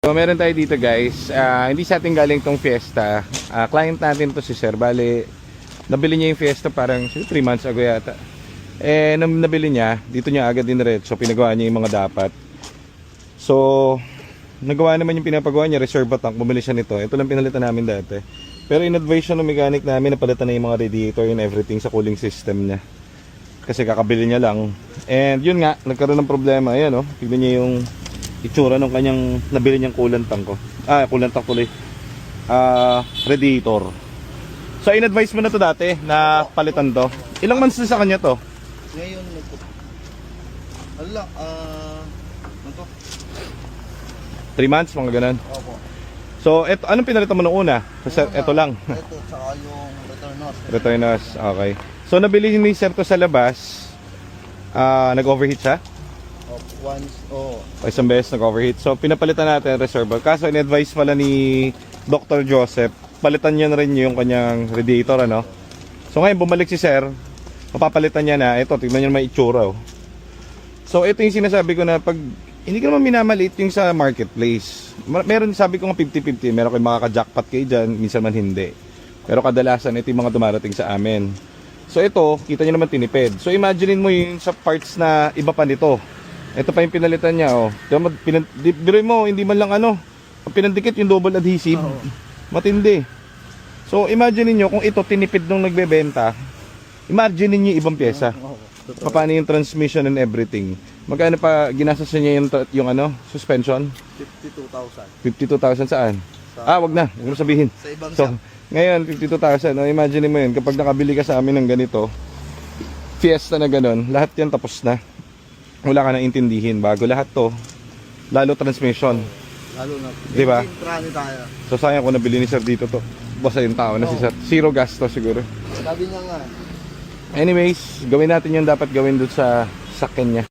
So meron tayo dito guys, hindi sa ating galing tong Fiesta. Client natin to si Sir. Bale, nabili niya yung Fiesta parang 3 months ago yata. Nung nabili niya, dito niya agad diniretso, pinagawa niya yung mga dapat. So, nagawa naman yung pinapagawa niya, reserve tank, bumili siya nito. Ito lang pinalitan namin dati. Pero in-advise siya ng mechanic namin na palitan na yung mga radiator and everything sa cooling system niya. Kasi kakabili niya lang. And yun nga, nagkaroon ng problema. Ayan o, tignan niya yung itsura ng kanyang nabili niyang coolant tank ko. Coolant tank tuloy. Radiator. So in-advise mo na to dati na palitan to. Ilang months na sa kanya to? Ngayon, ano lang, ano to? 3 months, mga ganun. Opo. So, anong pinalitan mo nung una? Kasi ito lang. Ito, tsaka yung return nose. Return nose, okay. So, nabili ni Sir to sa labas. Nag-overheat siya? Isang beses nag-overheat. So, pinapalitan natin reservoir. Kaso, in-advise pala ni Dr. Joseph, palitan niya na rin yung kanyang radiator, ano? So, ngayon, bumalik si Sir. Mapapalitan niya na. Ito, tignan niyo naman itsura, oh. So, ito yung sinasabi ko na pag hindi ka naman minamaliit yung sa marketplace. Meron, sabi ko nga 50-50. Meron kayo makaka-jackpot kayo dyan, minsan man hindi. Pero kadalasan, ito yung mga dumarating sa amin. So, ito, kita niyo naman tinipid. So, imaginein mo yung sa parts na iba pa nito. Ito pa yung pinalitan niya, oh. Biruin mo, hindi man lang pinandikit yung double adhesive. Matindi. So, imagine niyo kung ito tinipid nung nagbebenta, imagine niyo ibang pyesa. Paano yung transmission and everything. Magkano pa ginastos niya yung suspension? 52,000. 52,000 saan? Wag na, huwag mo sabihin. Sa ibang So, ngayon 52,000. Imagine mo yun, kapag nakabili ka sa amin ng ganito, Fiesta na ganun, lahat yan tapos na. Wala ka nang intindihin bago lahat to. Lalo transmission. Lalo na. Di ba? Trani tayo. So sayang ko nabili ni Sir dito to. Basta yung tao na si Sir. Zero gasto siguro. Sabi niya nga. Anyways, gawin natin yung dapat gawin doon sa sakyan niya.